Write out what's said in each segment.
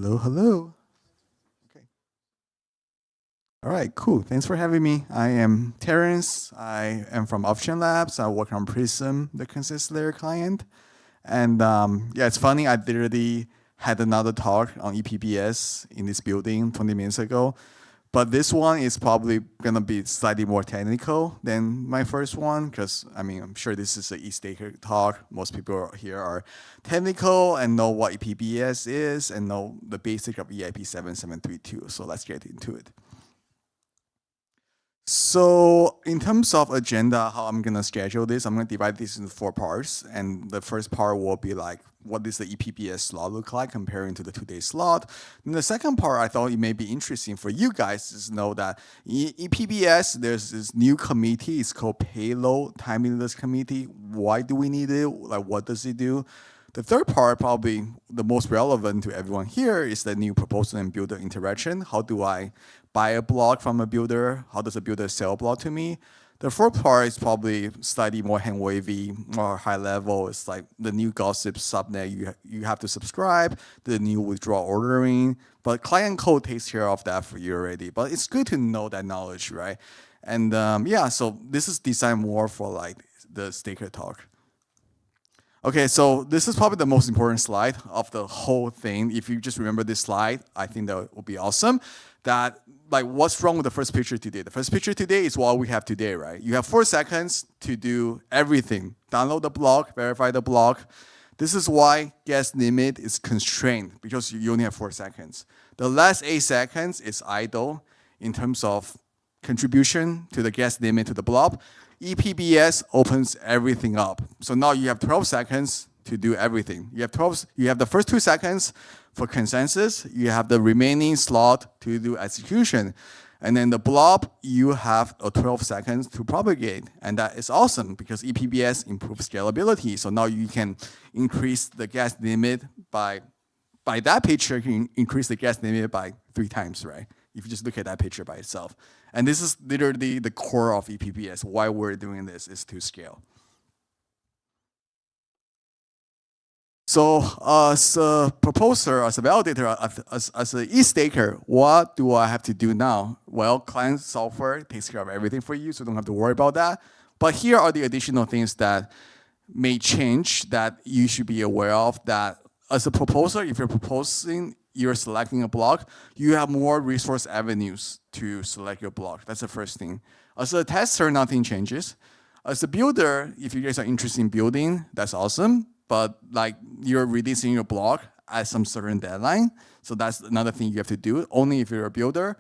Hello, hello. Okay. All right, cool. Thanks for having me. I am Terence. I am from Offchain Labs. I work on Prism, the consensus layer client. And yeah, it's funny. I literally had another talk on ePBS in this building 20 minutes ago. But this one is probably going to be slightly more technical than my first one because, I mean, I'm sure this is an EthStaker talk. Most people here are technical and know what ePBS is and know the basic of EIP 7732. So let's get into it. So in terms of agenda, how I'm going to schedule this, I'm going to divide this into 4 parts. And the first part will be like, what does the ePBS slot look like comparing to the 2-day slot? And the second part, I thought it may be interesting for you guys is know that ePBS, there's this new committee. It's called Payload Timeliness Committee. Why do we need it? Like, what does it do? The third part, probably the most relevant to everyone here, is the new proposal and builder interaction. How do I buy a block from a builder? How does a builder sell a block to me? The fourth part is probably slightly more hand-wavy, more high level. It's like the new gossip subnet you have to subscribe, the new withdrawal ordering. But client code takes care of that for you already. But it's good to know that knowledge, right? And yeah, so this is designed more for like the staker talk. Okay, so this is probably the most important slide of the whole thing. If you just remember this slide, I think that would be awesome. That, like, what's wrong with the first picture today? The first picture today is what we have today, right? You have 4 seconds to do everything. Download the block, verify the block. This is why gas limit is constrained, because you only have 4 seconds. The last 8 seconds is idle in terms of contribution to the gas limit to the blob. ePBS opens everything up. So now you have 12 seconds to do everything. You have the first 2 seconds for consensus. You have the remaining slot to do execution. And then the blob, you have 12 seconds to propagate. And that is awesome because ePBS improves scalability. So now you can increase the gas limit by that picture, you can increase the gas limit by 3 times, right? If you just look at that picture by itself. And this is literally the core of ePBS. Why we're doing this is to scale. So as a proposer, as a validator, as an e-staker, what do I have to do now? Well, client software takes care of everything for you, so you don't have to worry about that. But here are the additional things that may change that you should be aware of. That as a proposer, if you're proposing, you're selecting a block, you have more resource avenues to select your block. That's the first thing. As a tester, nothing changes. As a builder, if you guys are interested in building, that's awesome. But like you're releasing your block at some certain deadline. So that's another thing you have to do, only if you're a builder.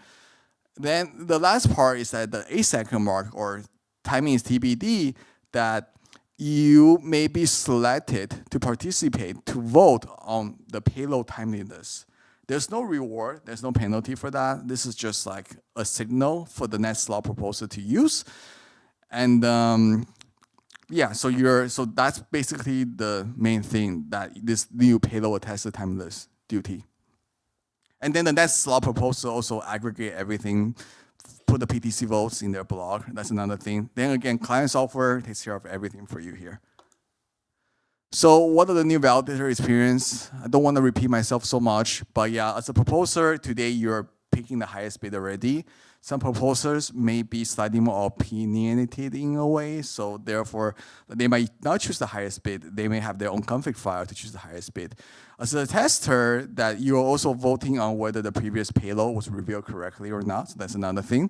Then the last part is that the 8-second mark, or timing is TBD, that you may be selected to participate, to vote on the payload timeliness. There's no reward, there's no penalty for that. This is just like a signal for the next slot proposer to use. And yeah, so that's basically the main thing that this new payload attests to timeless duty. And then the next slot proposer also aggregate everything, put the PTC votes in their block. That's another thing. Then again, client software takes care of everything for you here. So what are the new validator experience? I don't want to repeat myself so much, but yeah, as a proposer, today you're picking the highest bid already. Some proposers may be slightly more opinionated in a way, so therefore they might not choose the highest bid. They may have their own config file to choose the highest bid. As a tester, that you're also voting on whether the previous payload was revealed correctly or not. So that's another thing.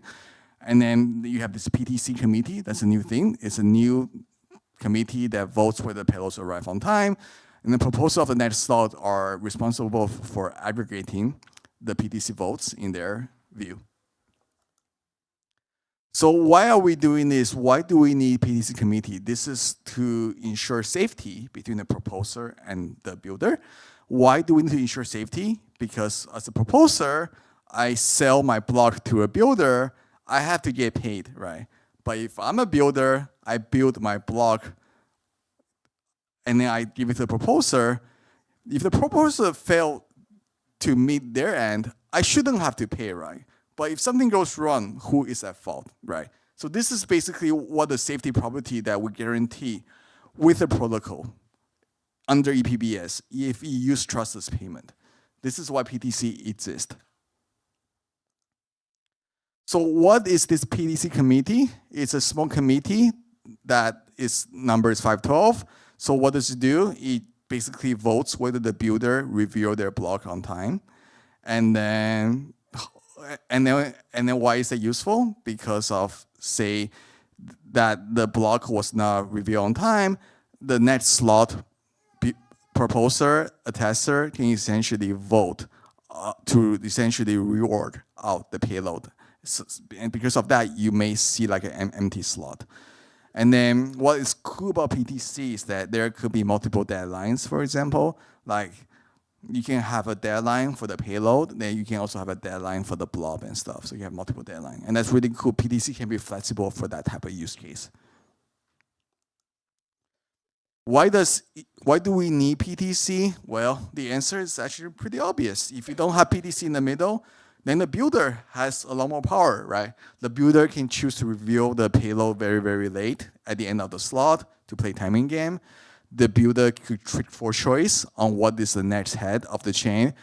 And then you have this PTC committee. That's a new thing. It's a new committee that votes whether payloads arrive on time. And the proposers of the next slot are responsible for aggregating the PTC votes in their view. So why are we doing this? Why do we need PTC committee? This is to ensure safety between the proposer and the builder. Why do we need to ensure safety? Because as a proposer, I sell my block to a builder, I have to get paid, right? But if I'm a builder, I build my block and then I give it to the proposer. If the proposer failed to meet their end, I shouldn't have to pay, right? But if something goes wrong, who is at fault, right? So this is basically what the safety property that we guarantee with the protocol under ePBS if you use trustless payment. This is why PTC exists. So what is this PTC committee? It's a small committee that its number is 512. So what does it do? It basically votes whether the builder reveal their block on time. And then why is it useful? Because of, say, that the block was not revealed on time, the next slot proposer, attester can essentially vote to essentially reward out the payload. So, and because of that, you may see like an empty slot. And then what is cool about PTC is that there could be multiple deadlines, for example. Like you can have a deadline for the payload, then you can also have a deadline for the blob and stuff. So you have multiple deadlines. And that's really cool. PTC can be flexible for that type of use case. Why do we need PTC? Well, the answer is actually pretty obvious. If you don't have PTC in the middle, then the builder has a lot more power, right? The builder can choose to reveal the payload very, very late at the end of the slot to play timing game. The builder could trick for choice on what is the next head of the chain.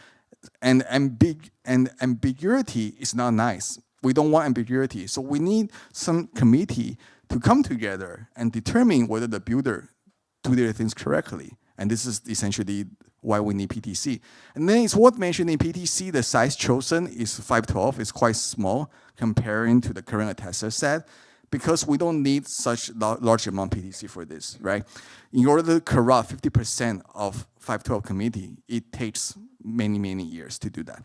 And ambiguity is not nice. We don't want ambiguity. So we need some committee to come together and determine whether the builder do their things correctly. And this is essentially why we need PTC. And then it's worth mentioning PTC, the size chosen is 512. It's quite small comparing to the current attester set because we don't need such large amount of PTC for this, right? In order to corrupt 50% of 512 committee, it takes many, many years to do that.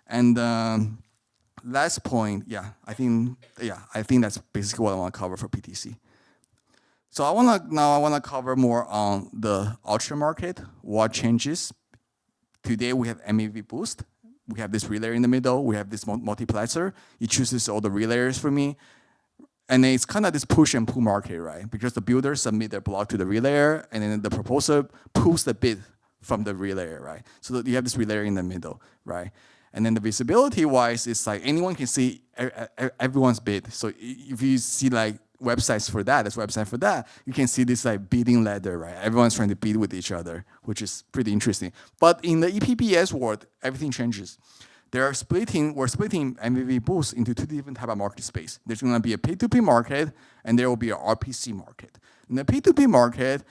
And last point, I think that's basically what I want to cover for PTC. So I want to cover more on the ultra market, what changes. Today we have MEV boost. We have this relayer in the middle. We have this multiplexer. It chooses all the relayers for me. And then it's kind of this push and pull market, right? Because the builders submit their block to the relayer, and then the proposer pulls the bid from the relayer, right? So that you have this relayer in the middle, right? And then the visibility-wise, it's like anyone can see everyone's bid. So if you see like websites for that, there's a website for that, you can see this like bidding ladder, right? Everyone's trying to bid with each other, which is pretty interesting. But in the ePBS world, everything changes. We're splitting MEV boost into two different type of market space. There's gonna be a P2P market, and there will be a RPC market. In the P2P market,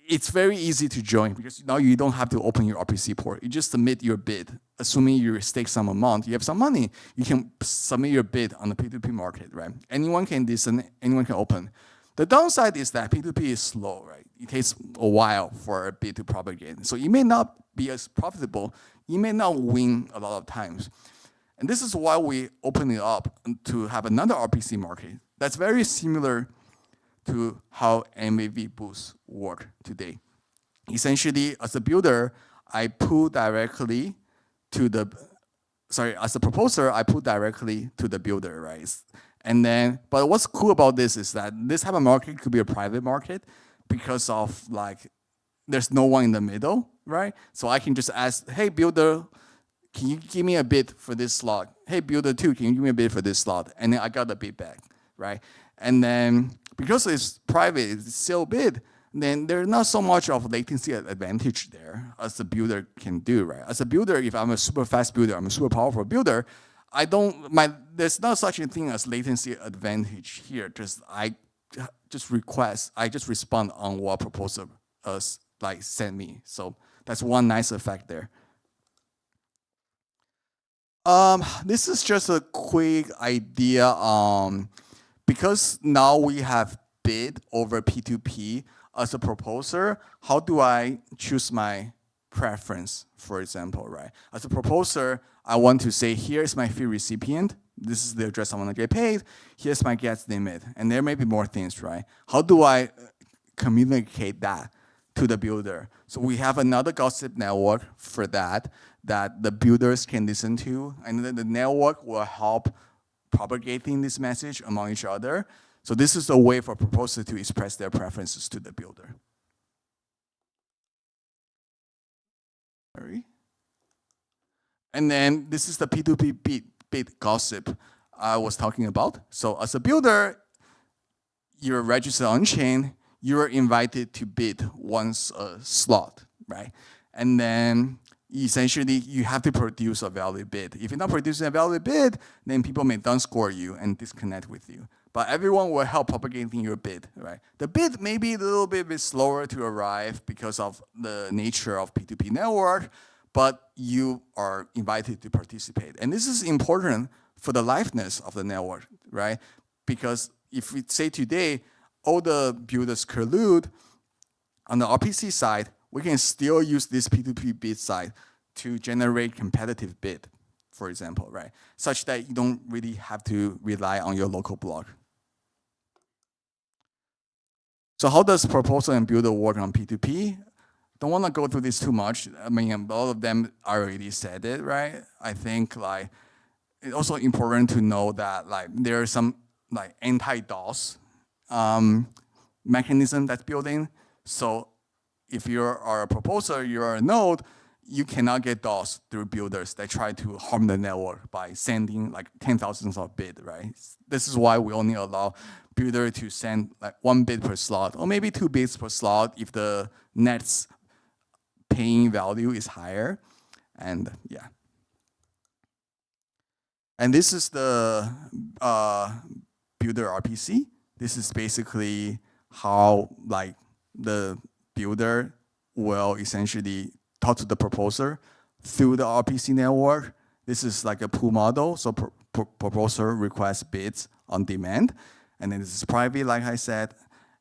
it's very easy to join because now you don't have to open your RPC port. You just submit your bid. Assuming you stake some amount, you have some money, you can submit your bid on the P2P market, right? Anyone can listen, anyone can open. The downside is that P2P is slow, right? It takes a while for a bid to propagate. So it may not be as profitable. You may not win a lot of times. And this is why we open it up to have another RPC market that's very similar to how MEV boosts work today. Essentially, as a builder, I pull directly to the, as a proposer, I pull directly to the builder, right? And then, but what's cool about this is that this type of market could be a private market because of like, there's no one in the middle, right? So I can just ask, hey builder, can you give me a bid for this slot? Hey builder two, can you give me a bid for this slot? And then I got the bid back, right? And then because it's private, it's still bid, then there's not so much of latency advantage there as the builder can do, right? As a builder, if I'm a super fast builder, I'm a super powerful builder, there's not such a thing as latency advantage here. I just respond on what proposer send me. So that's one nice effect there. This is just a quick idea. Because now we have bid over P2P as a proposer, how do I choose my preference, for example, right? As a proposer, I want to say, here's my fee recipient. This is the address I want to get paid. Here's my gas limit. And there may be more things, right? How do I communicate that to the builder? So we have another gossip network for that the builders can listen to. And then the network will help propagating this message among each other. So this is a way for proposers to express their preferences to the builder. Sorry. And then this is the P2P bid gossip I was talking about. So as a builder, you're registered on chain, you're invited to bid once a slot, right? And then essentially you have to produce a valid bid. If you're not producing a valid bid, then people may down score you and disconnect with you. But everyone will help propagating your bid, right? The bid may be a little bit slower to arrive because of the nature of P2P network, but you are invited to participate. And this is important for the liveness of the network, right? Because if we say today, all the builders collude, on the RPC side, we can still use this P2P bid side to generate competitive bid, for example, right? Such that you don't really have to rely on your local block. So how does proposal and builder work on P2P? Don't want to go through this too much. I mean, all of them already said it, right? I think like it's also important to know that like there are some like anti-DOS mechanism that's built in. So if you are a proposer, you're a node, you cannot get DOS through builders that try to harm the network by sending like 10,000s of bid, right? This is why we only allow builder to send like 1 bid per slot, or maybe 2 bids per slot if the net's paying value is higher. And yeah. And this is the builder RPC. This is basically how like the builder will essentially talk to the proposer through the RPC network. This is like a pool model. So proposer requests bids on demand. And then this is private, like I said.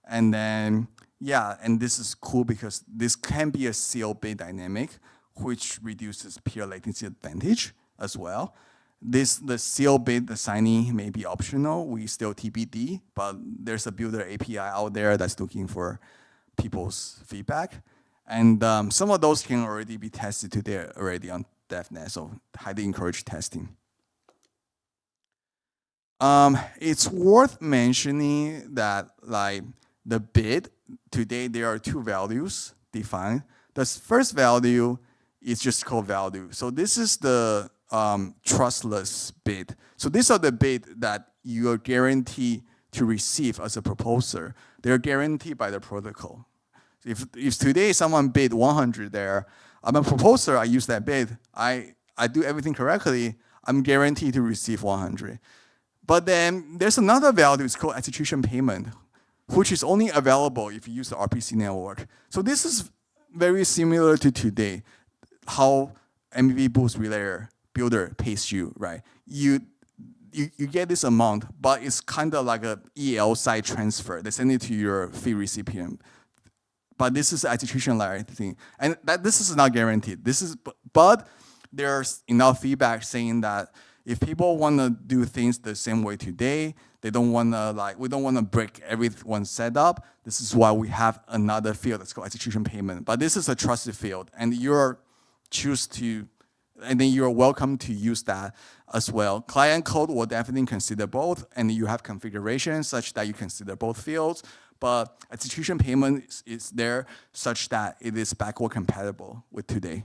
And then, yeah, and this is cool because this can be a sealed bid dynamic, which reduces peer latency advantage as well. The sealed bid signing may be optional. We still TBD, but there's a builder API out there that's looking for people's feedback. And some of those can already be tested today already on DevNet, so highly encourage testing. It's worth mentioning that like the bid, today there are 2 values defined. The first value is just called value. So this is the trustless bid. So these are the bid that you are guaranteed to receive as a proposer. They're guaranteed by the protocol. If today someone bid 100 there, I'm a proposer, I use that bid, I do everything correctly, I'm guaranteed to receive 100. But then there's another value, it's called execution payment, which is only available if you use the RPC network. So this is very similar to today, how MVP Boost Relayer builder pays you, right? You get this amount, but it's kind of like a EL side transfer. They send it to your fee recipient. But this is execution layer thing. And this is not guaranteed. But there's enough feedback saying that if people want to do things the same way today, they don't want to we don't want to break everyone's setup. This is why we have another field that's called execution payment. But this is a trusted field, and and then you're welcome to use that as well. Client code will definitely consider both, and you have configuration such that you consider both fields. But execution payment is there such that it is backward compatible with today.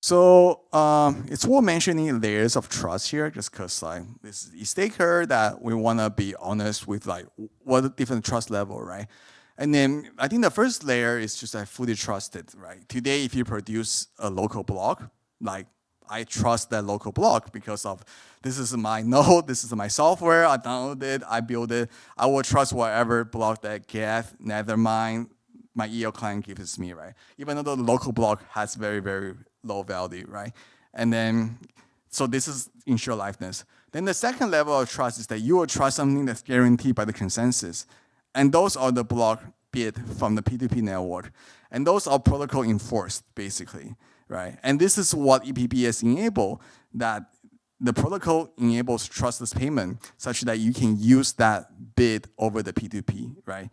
So it's worth mentioning layers of trust here, just because this is eStaker that we want to be honest with what different trust level, right? And then I think the first layer is just fully trusted, right? Today, if you produce a local block, I trust that local block because of this is my node, this is my software, I downloaded it, I build it. I will trust whatever block that Geth, Nethermind, my EL client gives me, right? Even though the local block has very, very low value, right? And then, so this is ensure liveness. Then the second level of trust is that you will trust something that's guaranteed by the consensus. And those are the block bid from the P2P network. And those are protocol enforced, basically, right? And this is what ePBS-enabled, that the protocol enables trustless payment such that you can use that bid over the P2P, right?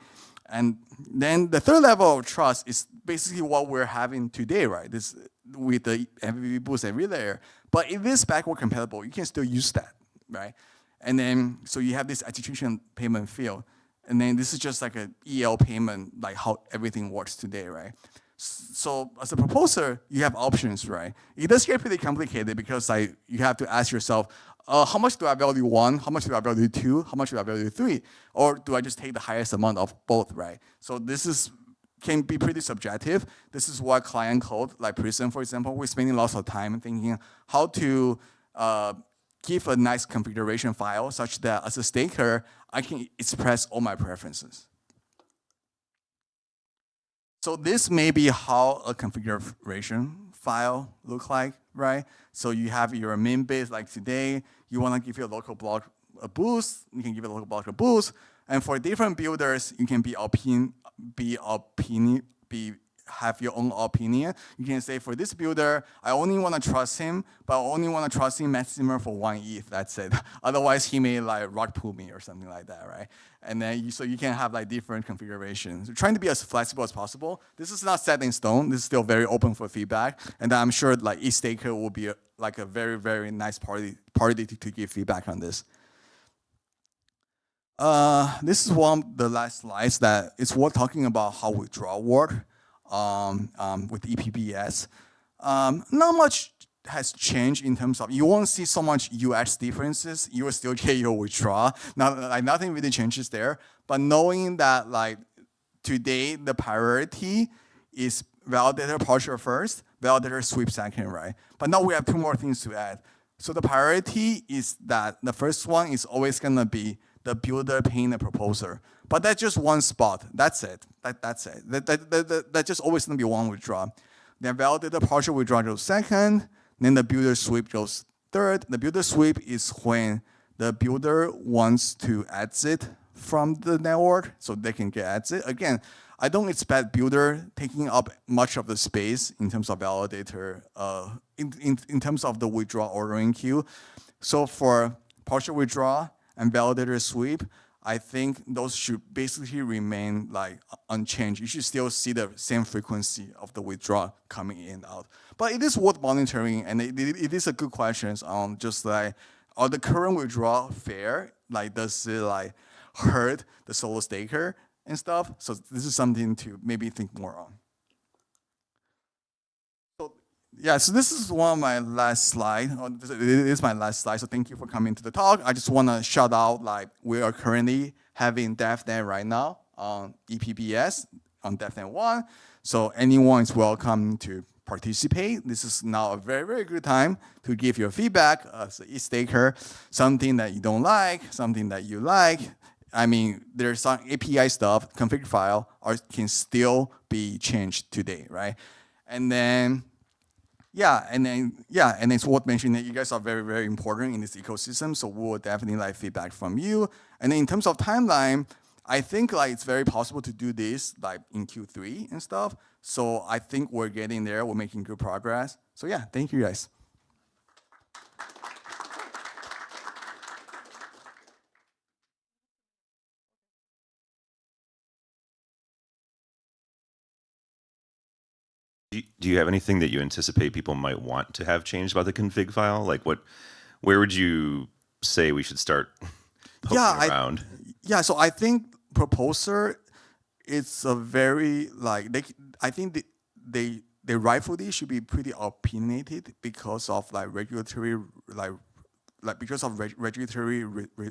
And then the third level of trust is basically what we're having today, right? This with the MVP Boost every layer. But it is backward compatible. You can still use that, right? And then, so you have this execution payment field. And then this is just like an EL payment, like how everything works today, right? So as a proposer, you have options, right? It does get pretty complicated because you have to ask yourself, how much do I value 1? How much do I value 2? How much do I value 3? Or do I just take the highest amount of both, right? So this is can be pretty subjective. This is why client code, like Prism, for example, we're spending lots of time thinking how to give a nice configuration file such that as a staker, I can express all my preferences. So this may be how a configuration file look like, right? So you have your main base like today, you want to give your local block a boost, you can give a local block a boost. And for different builders, you can have your own opinion. You can say, for this builder, I only want to trust him, but I only want to trust him maximum for 1 ETH, that's it. Otherwise, he may like rug pull me or something like that, right? And then so you can have like different configurations. We're trying to be as flexible as possible. This is not set in stone. This is still very open for feedback. And I'm sure like EthStaker will be like a very, very nice party to give feedback on this. This is one of the last slides that it's worth talking about how withdrawal work with ePBS. Not much has changed in terms of, you won't see so much UX differences. You will still get your withdrawal. Nothing really changes there. But knowing that like today the priority is validator partial first, validator sweep second, right? But now we have 2 more things to add. So the priority is that the first one is always gonna be the builder paying the proposer. But that's just one spot. That's it. That's it. That's just always gonna be one withdrawal. Then validator partial withdrawal goes second. Then the builder sweep goes third. The builder sweep is when the builder wants to exit from the network so they can get exit. Again, I don't expect builder taking up much of the space in terms of validator, in terms of the withdrawal ordering queue. So for partial withdrawal and validator sweep, I think those should basically remain like unchanged. You should still see the same frequency of the withdrawal coming in and out. But it is worth monitoring, and it is a good question on just like, are the current withdrawal fair? Like, does it like hurt the solo staker and stuff? So this is something to maybe think more on. Yeah, so this is one of my last slide. It is my last slide, so thank you for coming to the talk. I just want to shout out, like, we are currently having DevNet right now on ePBS, on DevNet 1. So anyone is welcome to participate. This is now a very, very good time to give your feedback as an EthStaker, something that you don't like, something that you like. I mean, there's some API stuff, config file, can still be changed today, right? And then it's worth mentioning that you guys are very, very important in this ecosystem, so we will definitely like feedback from you. And then in terms of timeline, I think like it's very possible to do this like in Q3 and stuff. So I think we're getting there, we're making good progress. So yeah, thank you guys. Do you have anything that you anticipate people might want to have changed about the config file? Like where would you say we should start poking around? So I think proposer, it's a very like I think they rightfully should be pretty opinionated because of like regulatory regulatory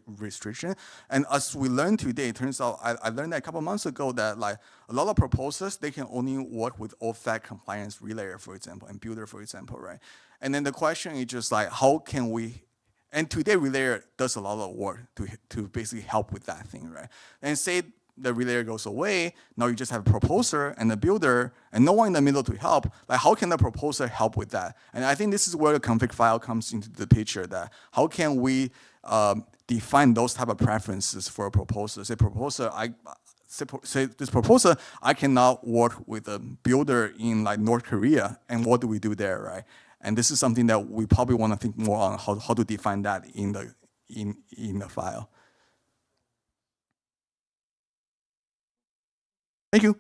restriction. And as we learned today, it turns out I learned that a couple months ago that like a lot of proposers, they can only work with OFAC compliance relayer, for example, and builder, for example, right? And then the question is just like, how can we, and today relayer does a lot of work to basically help with that thing, right? And say the relayer goes away, now you just have a proposer and a builder and no one in the middle to help. Like, how can the proposer help with that? And I think this is where the config file comes into the picture, that how can we define those type of preferences for a proposer? Say this proposer, I cannot work with a builder in like North Korea, and what do we do there, right? And this is something that we probably want to think more on how to define that in the file. Thank you.